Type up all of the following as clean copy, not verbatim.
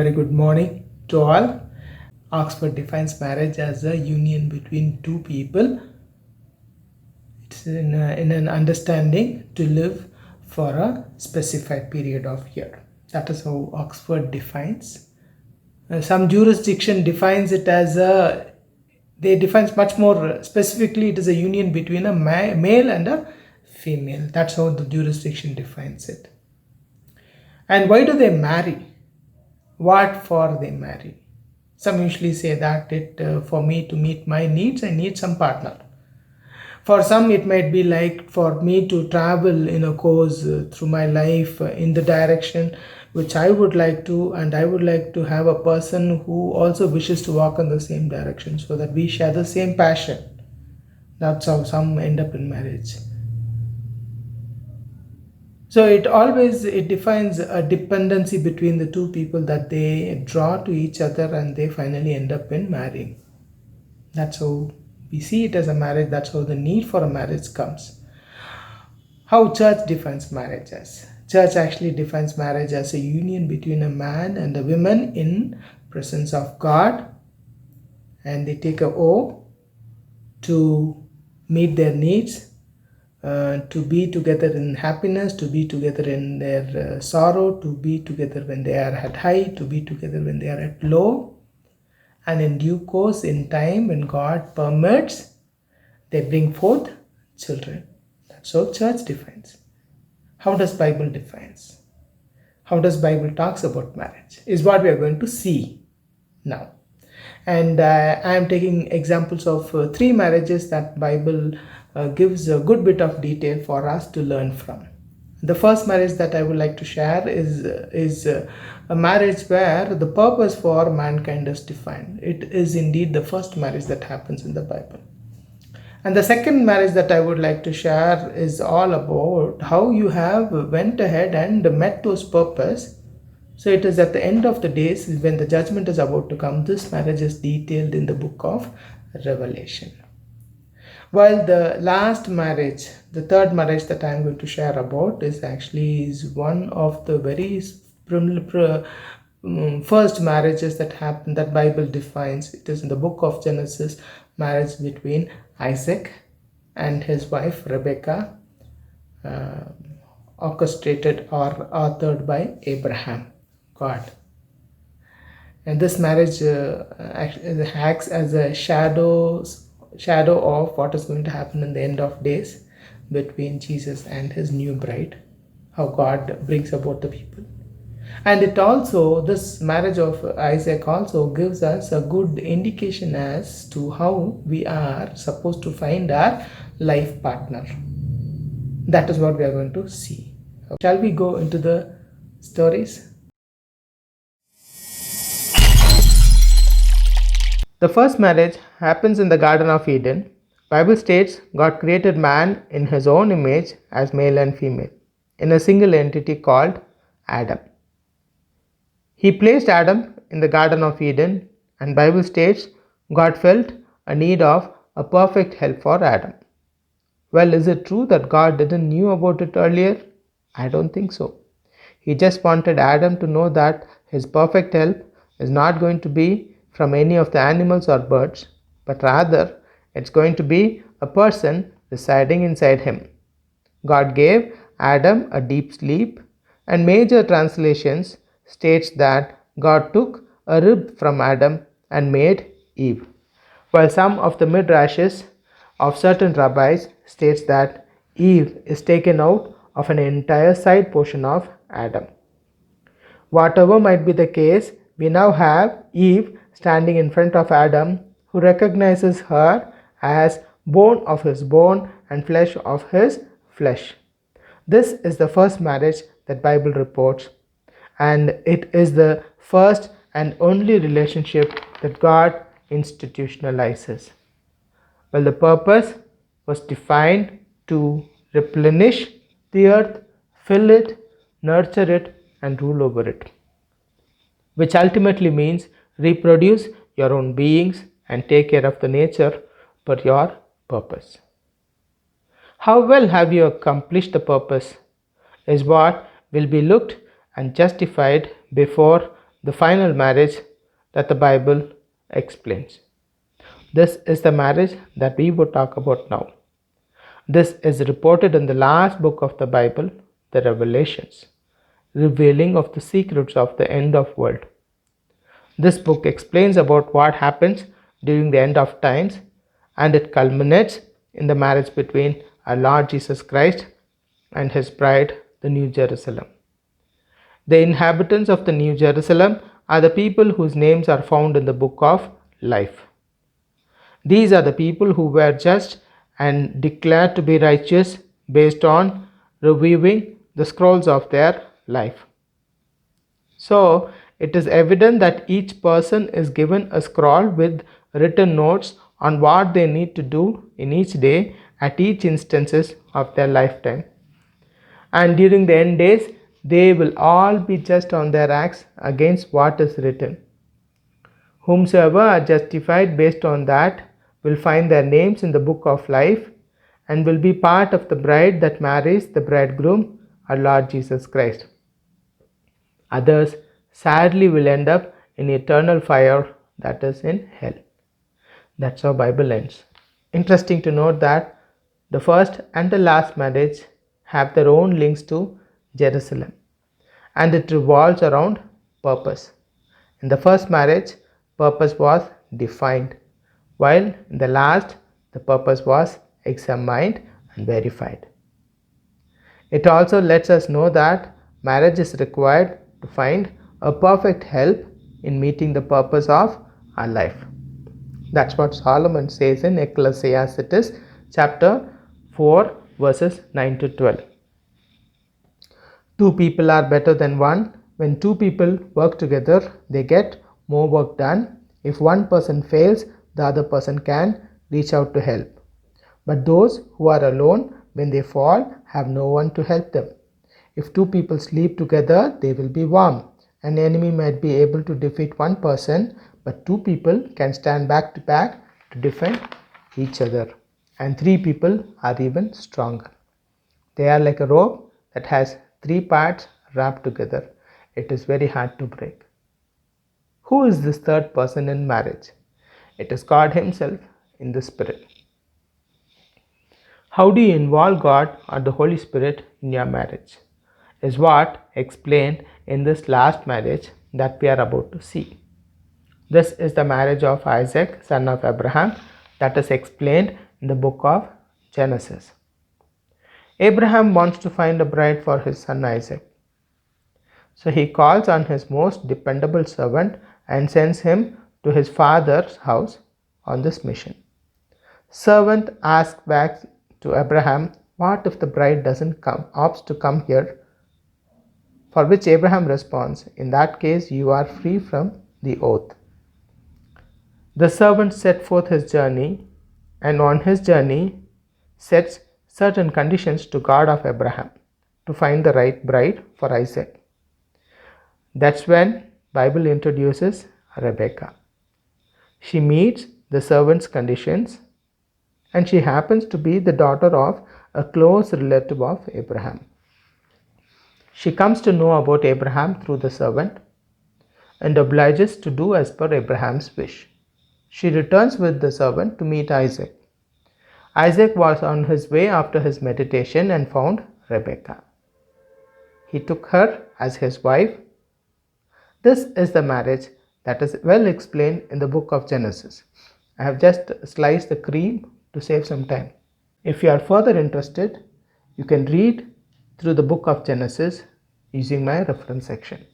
very good morning to all. Oxford defines marriage as a union between two people. It's in an understanding to live for a specified period of year. That is how Oxford defines. Some jurisdiction defines it as they defines much more specifically. It is a union between a male and a female. That's how the jurisdiction defines it. And why do they marry? What for they marry? Some usually say that for me to meet my needs, I need some partner. For some, it might be like for me to travel in a course through my life in the direction which I would like to, and I would like to have a person who also wishes to walk in the same direction so that we share the same passion. That's how some end up in marriage. So it defines a dependency between the two people that they draw to each other and they finally end up in marrying. That's how we see it as a marriage. That's how the need for a marriage comes. How church defines marriage as. Church actually defines marriage as a union between a man and a woman in presence of God, and they take an oath to meet their needs, to be together in happiness, to be together in their sorrow, to be together when they are at high, to be together when they are at low, and in due course, in time, when God permits, they bring forth children. That's how church defines. How does Bible defines? How does Bible talks about marriage? Is what we are going to see now. And I am taking examples of 3 marriages that Bible gives a good bit of detail for us to learn from. The first marriage that I would like to share is a marriage where the purpose for mankind is defined. It is indeed the first marriage that happens in the Bible. And the second marriage that I would like to share is all about how you have went ahead and met those purpose. So it is at the end of the days when the judgment is about to come. This marriage is detailed in the book of Revelation. While the last marriage, the third marriage that I am going to share about is one of the very first marriages that happen that Bible defines. It is in the book of Genesis, marriage between Isaac and his wife Rebecca, orchestrated or authored by Abraham, God. And this marriage acts as a shadow of what is going to happen in the end of days between Jesus and his new bride, how God brings about the people. And it also, this marriage of Isaac also gives us a good indication as to how we are supposed to find our life partner. That is what we are going to see. Shall we go into the stories? The first marriage happens in the Garden of Eden. Bible states God created man in his own image as male and female in a single entity called Adam. He placed Adam in the Garden of Eden, and Bible states God felt a need of a perfect help for Adam. Well, is it true that God didn't knew about it earlier? I don't think so. He just wanted Adam to know that his perfect help is not going to be from any of the animals or birds, but rather it's going to be a person residing inside him. God gave Adam a deep sleep, and major translations states that God took a rib from Adam and made Eve, while some of the midrashes of certain rabbis states that Eve is taken out of an entire side portion of Adam. Whatever might be the case, we now have Eve standing in front of Adam, who recognizes her as bone of his bone and flesh of his flesh. This is the first marriage that Bible reports, and it is the first and only relationship that God institutionalizes. Well, the purpose was defined to replenish the earth, fill it, nurture it, and rule over it, which ultimately means reproduce your own beings and take care of the nature for your purpose. How well have you accomplished the purpose is what will be looked and justified before the final marriage that the Bible explains. This is the marriage that we would talk about now. This is reported in the last book of the Bible, the Revelations, revealing of the secrets of the end of world. This book explains about what happens during the end of times, and it culminates in the marriage between our Lord Jesus Christ and his bride, the New Jerusalem. The inhabitants of the New Jerusalem are the people whose names are found in the book of life. These are the people who were just and declared to be righteous based on reviewing the scrolls of their life. So, it is evident that each person is given a scroll with written notes on what they need to do in each day at each instances of their lifetime. And during the end days, they will all be judged on their acts against what is written. Whomsoever are justified based on that will find their names in the book of life and will be part of the bride that marries the bridegroom, our Lord Jesus Christ. Others sadly will end up in eternal fire, that is in hell. That's how Bible ends. Interesting to note that the first and the last marriage have their own links to Jerusalem, and it revolves around purpose. In the first marriage, purpose was defined, while in the last, the purpose was examined and verified. It also lets us know that marriage is required to find a perfect help in meeting the purpose of our life. That's what Solomon says in Ecclesiastes chapter 4 verses 9 to 12. Two people are better than one. When two people work together, they get more work done. If one person fails, the other person can reach out to help. But those who are alone, when they fall, have no one to help them. If two people sleep together, they will be warm. An enemy might be able to defeat one person, but two people can stand back to back to defend each other. And three people are even stronger. They are like a rope that has three parts wrapped together. It is very hard to break. Who is this third person in marriage? It is God Himself in the Spirit. How do you involve God or the Holy Spirit in your marriage? Is what explained in this last marriage that we are about to see. This is the marriage of Isaac, son of Abraham, that is explained in the book of Genesis. Abraham wants to find a bride for his son Isaac. So he calls on his most dependable servant and sends him to his father's house on this mission. Servant asks back to Abraham, what if the bride opts to come here? For which Abraham responds, in that case you are free from the oath. The servant set forth his journey, and on his journey sets certain conditions to God of Abraham to find the right bride for Isaac. That's when Bible introduces Rebecca. She meets the servant's conditions, and she happens to be the daughter of a close relative of Abraham. She comes to know about Abraham through the servant and obliges to do as per Abraham's wish. She returns with the servant to meet Isaac. Isaac was on his way after his meditation and found Rebecca. He took her as his wife. This is the marriage that is well explained in the book of Genesis. I have just sliced the cream to save some time. If you are further interested, you can read through the book of Genesis using my reference section.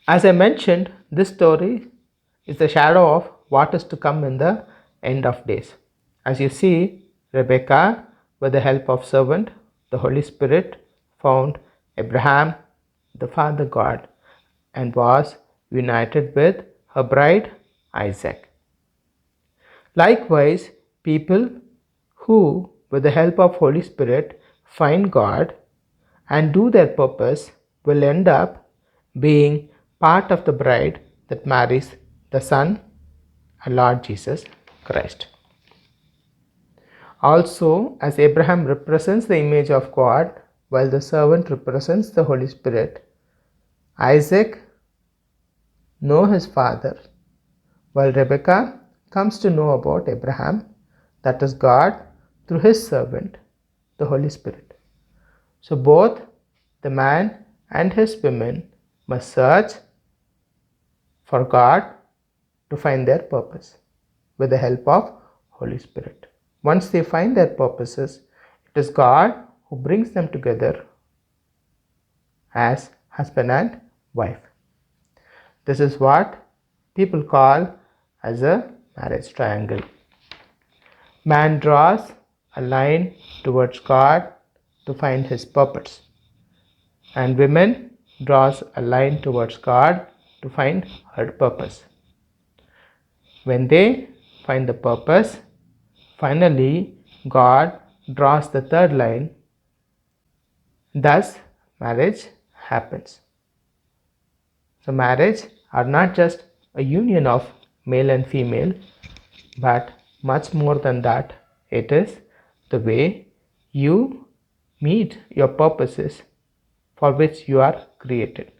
As I mentioned, this story is the shadow of what is to come in the end of days. As you see, Rebecca, with the help of servant, the Holy Spirit, found Abraham, the Father God, and was united with her bride, Isaac. Likewise, people who, with the help of Holy Spirit, find God and do their purpose will end up being part of the bride that marries the Son, our Lord Jesus Christ. Also, as Abraham represents the image of God, while the servant represents the Holy Spirit, Isaac knows his father, while Rebekah comes to know about Abraham, that is God, through his servant, the Holy Spirit. So both the man and his women must search for God to find their purpose with the help of Holy Spirit. Once they find their purposes, it is God who brings them together as husband and wife. This is what people call as a marriage triangle. Man draws a line towards God to find his purpose, and women draws a line towards God to find her purpose. When they find the purpose, finally God draws the third line. Thus marriage happens. So marriage are not just a union of male and female, but much more than that. It is the way you meet your purposes for which you are created.